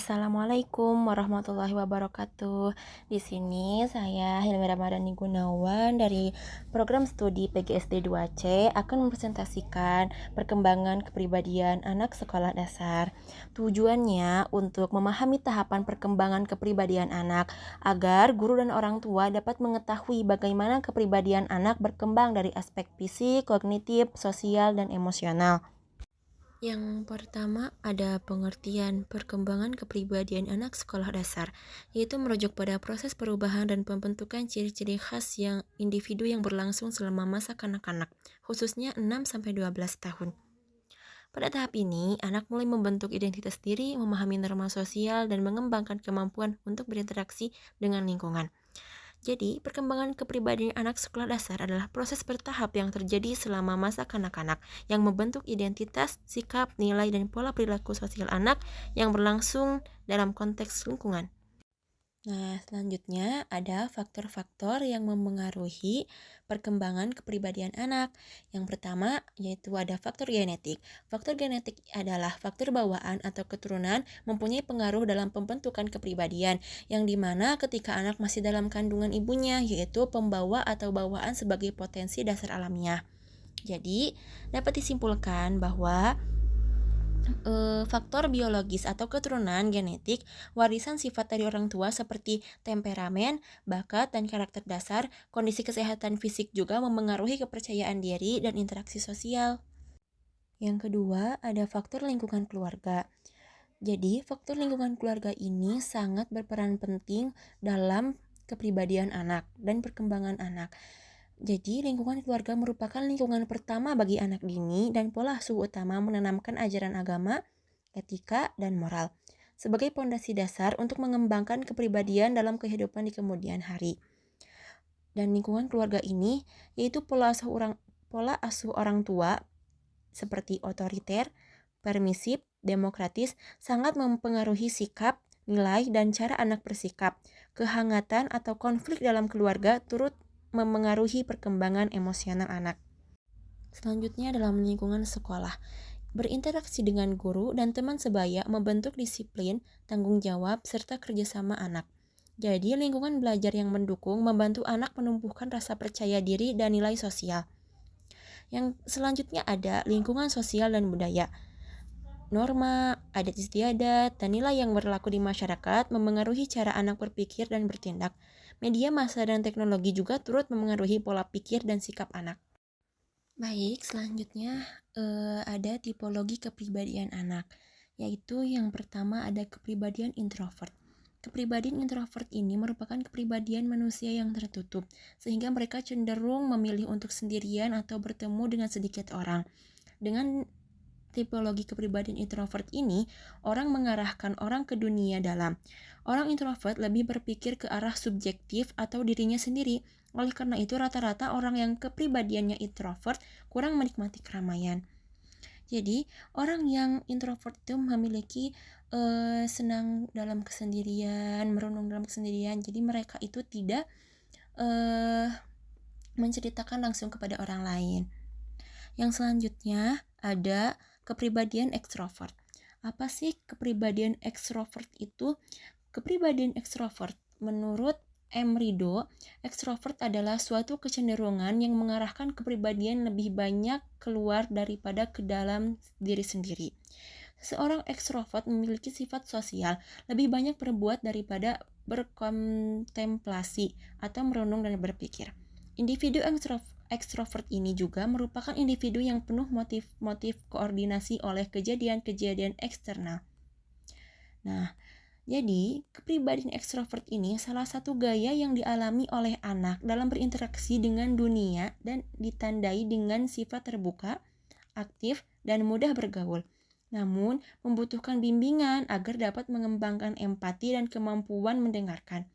Assalamualaikum warahmatullahi wabarakatuh. Di sini saya Hilmi Ramadhani Gunawan dari program studi PGSD 2C akan mempresentasikan perkembangan kepribadian anak sekolah dasar. Tujuannya untuk memahami tahapan perkembangan kepribadian anak agar guru dan orang tua dapat mengetahui bagaimana kepribadian anak berkembang dari aspek fisik, kognitif, sosial, dan emosional. Yang pertama ada pengertian perkembangan kepribadian anak sekolah dasar, yaitu merujuk pada proses perubahan dan pembentukan ciri-ciri khas yang individu yang berlangsung selama masa kanak-kanak, khususnya 6-12 tahun. Pada tahap ini, anak mulai membentuk identitas diri, memahami norma sosial, dan mengembangkan kemampuan untuk berinteraksi dengan lingkungan. Jadi, perkembangan kepribadian anak sekolah dasar adalah proses bertahap yang terjadi selama masa kanak-kanak yang membentuk identitas, sikap, nilai, dan pola perilaku sosial anak yang berlangsung dalam konteks lingkungan. Nah, selanjutnya ada faktor-faktor yang memengaruhi perkembangan kepribadian anak. Yang pertama yaitu ada faktor genetik. Faktor genetik adalah faktor bawaan atau keturunan mempunyai pengaruh dalam pembentukan kepribadian, yang dimana ketika anak masih dalam kandungan ibunya, yaitu pembawa atau bawaan sebagai potensi dasar alamiah. Jadi, dapat disimpulkan bahwa faktor biologis atau keturunan genetik, warisan sifat dari orang tua seperti temperamen, bakat, dan karakter dasar, kondisi kesehatan fisik juga memengaruhi kepercayaan diri dan interaksi sosial. Yang kedua, ada faktor lingkungan keluarga. Jadi, faktor lingkungan keluarga ini sangat berperan penting dalam kepribadian anak dan perkembangan anak. Jadi, lingkungan keluarga merupakan lingkungan pertama bagi anak dini dan pola asuh utama menanamkan ajaran agama, etika, dan moral sebagai pondasi dasar untuk mengembangkan kepribadian dalam kehidupan di kemudian hari. Dan lingkungan keluarga ini yaitu pola asuh orang tua seperti otoriter, permisif, demokratis sangat mempengaruhi sikap, nilai, dan cara anak bersikap. Kehangatan atau konflik dalam keluarga turut memengaruhi perkembangan emosional anak. Selanjutnya dalam lingkungan sekolah. Berinteraksi dengan guru dan teman sebaya membentuk disiplin, tanggung jawab, serta kerjasama anak. Jadi lingkungan belajar yang mendukung membantu anak menumbuhkan rasa percaya diri dan nilai sosial. Yang selanjutnya ada lingkungan sosial dan budaya. Norma, adat istiadat, dan nilai yang berlaku di masyarakat memengaruhi cara anak berpikir dan bertindak. Media massa dan teknologi juga turut memengaruhi pola pikir dan sikap anak. Baik, selanjutnya ada tipologi kepribadian anak, yaitu yang pertama ada kepribadian introvert. Kepribadian introvert ini merupakan kepribadian manusia yang tertutup, sehingga mereka cenderung memilih untuk sendirian atau bertemu dengan sedikit orang. Dengan tipologi kepribadian introvert ini, orang mengarahkan orang ke dunia dalam. Orang introvert lebih berpikir ke arah subjektif atau dirinya sendiri. Oleh karena itu, rata-rata orang yang kepribadiannya introvert kurang menikmati keramaian. Jadi, orang yang introvert itu memiliki senang dalam kesendirian, merenung dalam kesendirian. Jadi, mereka itu tidak menceritakan langsung kepada orang lain. Yang selanjutnya ada kepribadian ekstrovert. Apa sih kepribadian ekstrovert itu? Kepribadian ekstrovert menurut M. Rido, ekstrovert adalah suatu kecenderungan yang mengarahkan kepribadian lebih banyak keluar daripada ke dalam diri sendiri. Seseorang ekstrovert memiliki sifat sosial, lebih banyak berbuat daripada berkontemplasi atau merenung dan berpikir. Individu ekstrovert ini juga merupakan individu yang penuh motif koordinasi oleh kejadian-kejadian eksternal. Nah, jadi, kepribadian ekstrovert ini salah satu gaya yang dialami oleh anak dalam berinteraksi dengan dunia dan ditandai dengan sifat terbuka, aktif, dan mudah bergaul. Namun, membutuhkan bimbingan agar dapat mengembangkan empati dan kemampuan mendengarkan.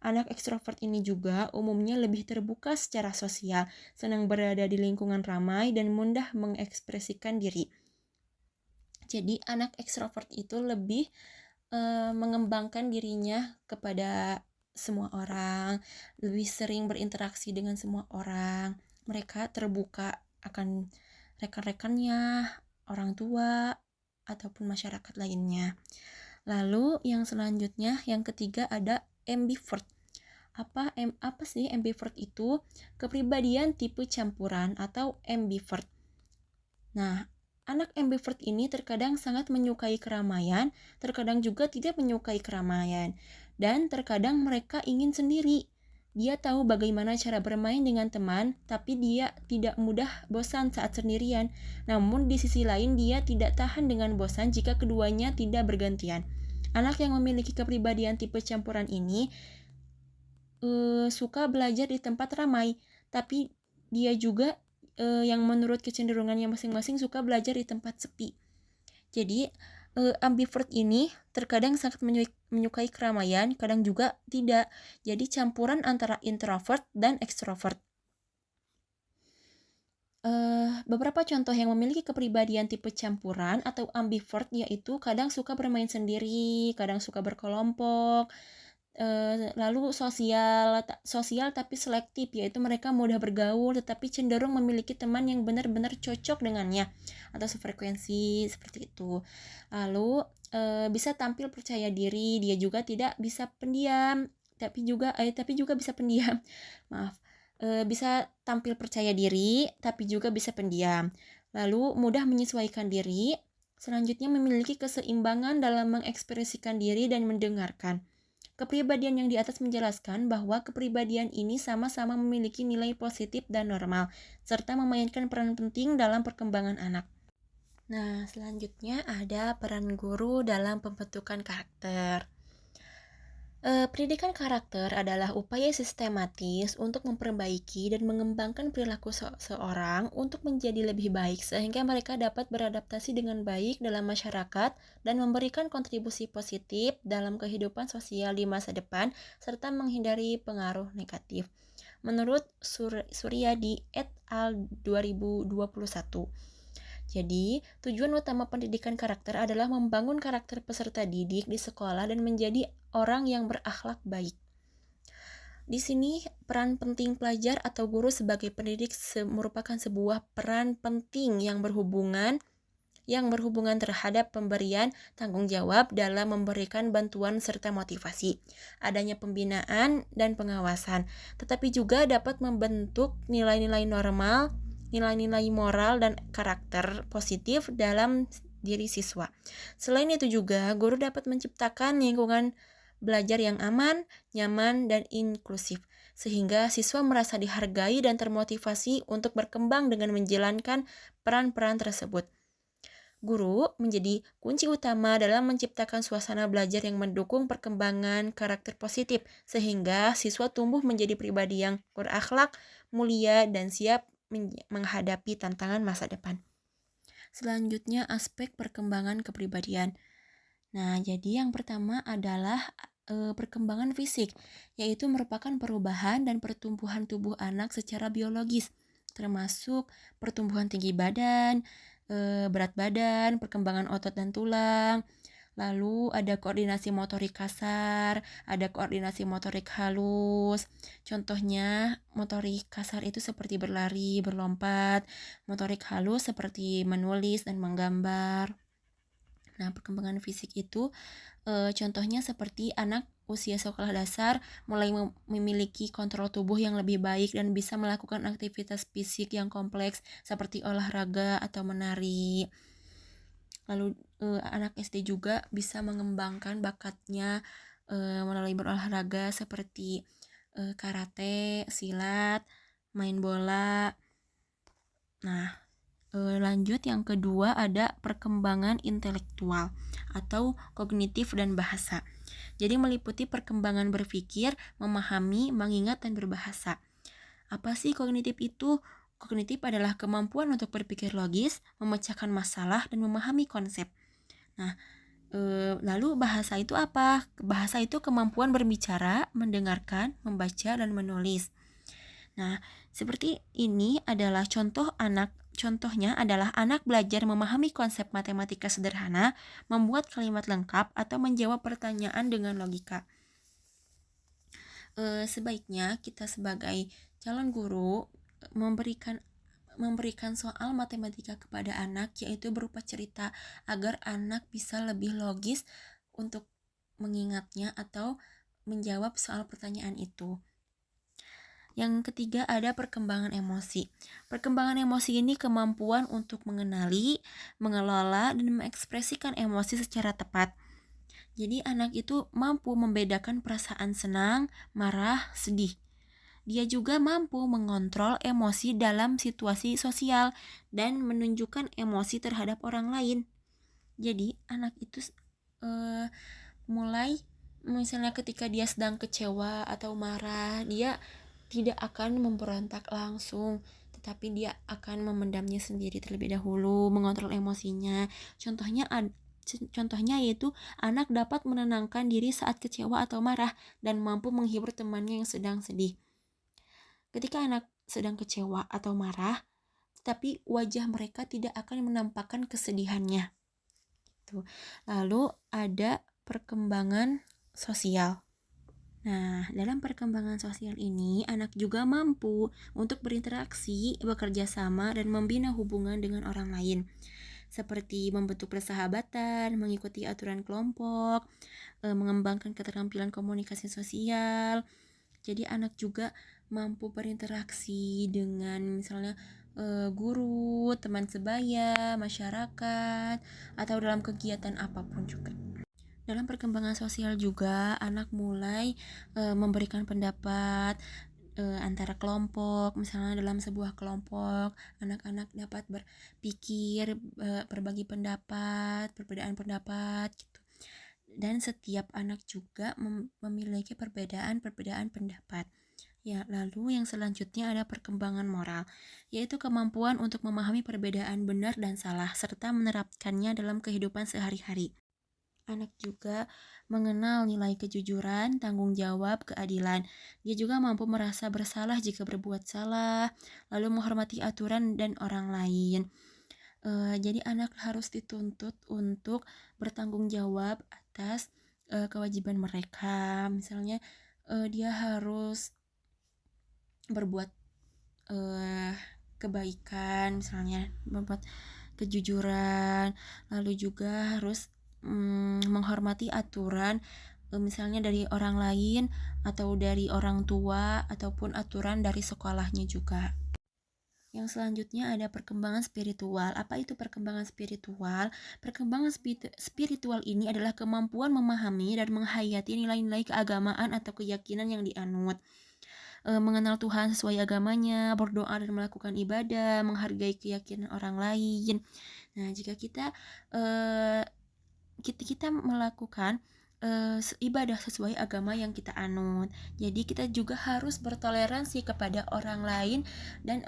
Anak ekstrovert ini juga umumnya lebih terbuka secara sosial, senang berada di lingkungan ramai, dan mudah mengekspresikan diri. Jadi, anak ekstrovert itu lebih mengembangkan dirinya kepada semua orang, lebih sering berinteraksi dengan semua orang. Mereka terbuka akan rekan-rekannya, orang tua, ataupun masyarakat lainnya. Lalu yang selanjutnya, yang ketiga ada ambivert. Apa sih ambivert itu? Kepribadian tipe campuran atau ambivert. Nah, anak ambivert ini terkadang sangat menyukai keramaian, terkadang juga tidak menyukai keramaian, dan terkadang mereka ingin sendiri. Dia tahu bagaimana cara bermain dengan teman, tapi dia tidak mudah bosan saat sendirian. Namun di sisi lain dia tidak tahan dengan bosan jika keduanya tidak bergantian. Anak yang memiliki kepribadian tipe campuran ini suka belajar di tempat ramai, tapi dia juga yang menurut kecenderungannya masing-masing suka belajar di tempat sepi. Jadi ambivert ini terkadang sangat menyukai keramaian, kadang juga tidak. Jadi campuran antara introvert dan extrovert. Beberapa contoh yang memiliki kepribadian tipe campuran atau ambivert yaitu kadang suka bermain sendiri, kadang suka berkelompok, lalu sosial tapi selektif, yaitu mereka mudah bergaul tetapi cenderung memiliki teman yang benar-benar cocok dengannya atau sefrekuensi seperti itu. Lalu bisa tampil percaya diri, dia juga tidak bisa pendiam tapi juga bisa pendiam. Maaf. Bisa tampil percaya diri tapi juga bisa pendiam. Lalu mudah menyesuaikan diri. Selanjutnya memiliki keseimbangan dalam mengekspresikan diri dan mendengarkan. Kepribadian yang di atas menjelaskan bahwa kepribadian ini sama-sama memiliki nilai positif dan normal, serta memainkan peran penting dalam perkembangan anak. Nah, selanjutnya ada peran guru dalam pembentukan karakter. Pendidikan karakter adalah upaya sistematis untuk memperbaiki dan mengembangkan perilaku seseorang untuk menjadi lebih baik sehingga mereka dapat beradaptasi dengan baik dalam masyarakat dan memberikan kontribusi positif dalam kehidupan sosial di masa depan serta menghindari pengaruh negatif. Menurut Suryadi et al. 2021. Jadi, tujuan utama pendidikan karakter adalah membangun karakter peserta didik di sekolah dan menjadi orang yang berakhlak baik. Di sini, peran penting pelajar atau guru sebagai pendidik merupakan sebuah peran penting yang berhubungan terhadap pemberian tanggung jawab dalam memberikan bantuan serta motivasi, adanya pembinaan dan pengawasan, tetapi juga dapat membentuk nilai-nilai moral dan karakter positif dalam diri siswa. Selain itu juga, guru dapat menciptakan lingkungan belajar yang aman, nyaman, dan inklusif, sehingga siswa merasa dihargai dan termotivasi untuk berkembang dengan menjalankan peran-peran tersebut. Guru menjadi kunci utama dalam menciptakan suasana belajar yang mendukung perkembangan karakter positif, sehingga siswa tumbuh menjadi pribadi yang berakhlak, mulia, dan siap menghadapi tantangan masa depan. Selanjutnya, aspek perkembangan kepribadian. Nah, jadi yang pertama adalah perkembangan fisik, yaitu merupakan perubahan dan pertumbuhan tubuh anak secara biologis, termasuk pertumbuhan tinggi badan, berat badan, perkembangan otot dan tulang. Lalu ada koordinasi motorik kasar, ada koordinasi motorik halus. Contohnya, motorik kasar itu seperti berlari, berlompat. Motorik halus seperti menulis dan menggambar. Nah, perkembangan fisik itu contohnya seperti anak usia sekolah dasar mulai memiliki kontrol tubuh yang lebih baik dan bisa melakukan aktivitas fisik yang kompleks seperti olahraga atau menari. Lalu anak SD juga bisa mengembangkan bakatnya melalui berolahraga seperti karate, silat, main bola. Nah, lanjut yang kedua ada perkembangan intelektual atau kognitif dan bahasa. Jadi meliputi perkembangan berpikir, memahami, mengingat, dan berbahasa. Apa sih kognitif itu? Kognitif adalah kemampuan untuk berpikir logis, memecahkan masalah, dan memahami konsep. Nah, lalu bahasa itu apa? Bahasa itu kemampuan berbicara, mendengarkan, membaca, dan menulis. Nah, seperti ini adalah contohnya adalah anak belajar memahami konsep matematika sederhana, membuat kalimat lengkap, atau menjawab pertanyaan dengan logika. Sebaiknya kita sebagai calon guru memberikan soal matematika kepada anak, yaitu berupa cerita, agar anak bisa lebih logis untuk mengingatnya atau menjawab soal pertanyaan itu. Yang ketiga ada perkembangan emosi. Perkembangan emosi ini kemampuan untuk mengenali, mengelola, dan mengekspresikan emosi secara tepat. Jadi anak itu mampu membedakan perasaan senang, marah, sedih. Dia juga mampu mengontrol emosi dalam situasi sosial dan menunjukkan emosi terhadap orang lain. Jadi anak itu mulai misalnya ketika dia sedang kecewa atau marah, dia tidak akan memberontak langsung, tetapi dia akan memendamnya sendiri terlebih dahulu, mengontrol emosinya. Contohnya yaitu anak dapat menenangkan diri saat kecewa atau marah dan mampu menghibur temannya yang sedang sedih. Ketika anak sedang kecewa atau marah, tapi wajah mereka tidak akan menampakkan kesedihannya. Lalu ada perkembangan sosial. Nah, dalam perkembangan sosial ini, anak juga mampu untuk berinteraksi, bekerja sama, dan membina hubungan dengan orang lain. Seperti membentuk persahabatan, mengikuti aturan kelompok, mengembangkan keterampilan komunikasi sosial. Jadi anak juga mampu berinteraksi dengan misalnya guru, teman sebaya, masyarakat, atau dalam kegiatan apapun juga. Dalam perkembangan sosial juga anak mulai memberikan pendapat antara kelompok. Misalnya dalam sebuah kelompok anak-anak dapat berpikir, berbagi pendapat, perbedaan pendapat gitu. Dan setiap anak juga memiliki perbedaan pendapat. Ya, lalu yang selanjutnya ada perkembangan moral, yaitu kemampuan untuk memahami perbedaan benar dan salah serta menerapkannya dalam kehidupan sehari-hari. Anak juga mengenal nilai kejujuran, tanggung jawab, keadilan. Dia juga mampu merasa bersalah jika berbuat salah, lalu menghormati aturan dan orang lain. Jadi anak harus dituntut untuk bertanggung jawab atas kewajiban mereka. Misalnya dia harus berbuat kebaikan, misalnya berbuat kejujuran, lalu juga harus menghormati aturan misalnya dari orang lain atau dari orang tua ataupun aturan dari sekolahnya juga. Yang selanjutnya ada perkembangan spiritual. Apa itu perkembangan spiritual? Perkembangan spiritual ini adalah kemampuan memahami dan menghayati nilai-nilai keagamaan atau keyakinan yang dianut. Mengenal Tuhan sesuai agamanya, berdoa dan melakukan ibadah, menghargai keyakinan orang lain. Nah, jika kita melakukan ibadah sesuai agama yang kita anut. Jadi kita juga harus bertoleransi kepada orang lain dan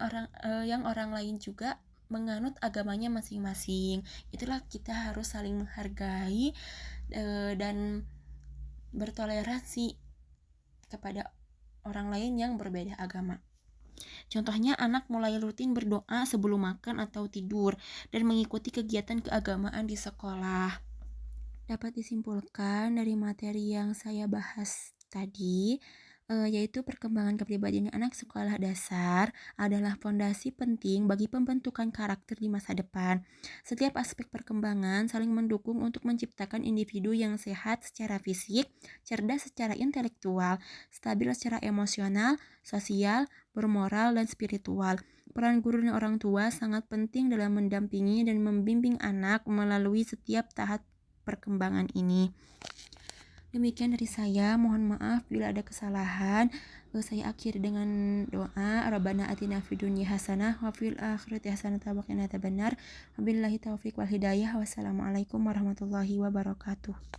orang lain juga menganut agamanya masing-masing. Itulah kita harus saling menghargai dan bertoleransi kepada orang lain yang berbeda agama. Contohnya anak mulai rutin berdoa sebelum makan atau tidur dan mengikuti kegiatan keagamaan di sekolah. Dapat disimpulkan dari materi yang saya bahas tadi, yaitu perkembangan kepribadian anak sekolah dasar adalah fondasi penting bagi pembentukan karakter di masa depan. Setiap aspek perkembangan saling mendukung untuk menciptakan individu yang sehat secara fisik, cerdas secara intelektual, stabil secara emosional, sosial, bermoral, dan spiritual. Peran guru dan orang tua sangat penting dalam mendampingi dan membimbing anak melalui setiap tahap perkembangan ini. Demikian dari saya, mohon maaf bila ada kesalahan. Saya akhiri dengan doa, Rabbana atina fid dunya hasanah wa fil akhirati hasanah wa qina adzabannar. Wabillahi taufiq wal hidayah. Wassalamualaikum warahmatullahi wabarakatuh.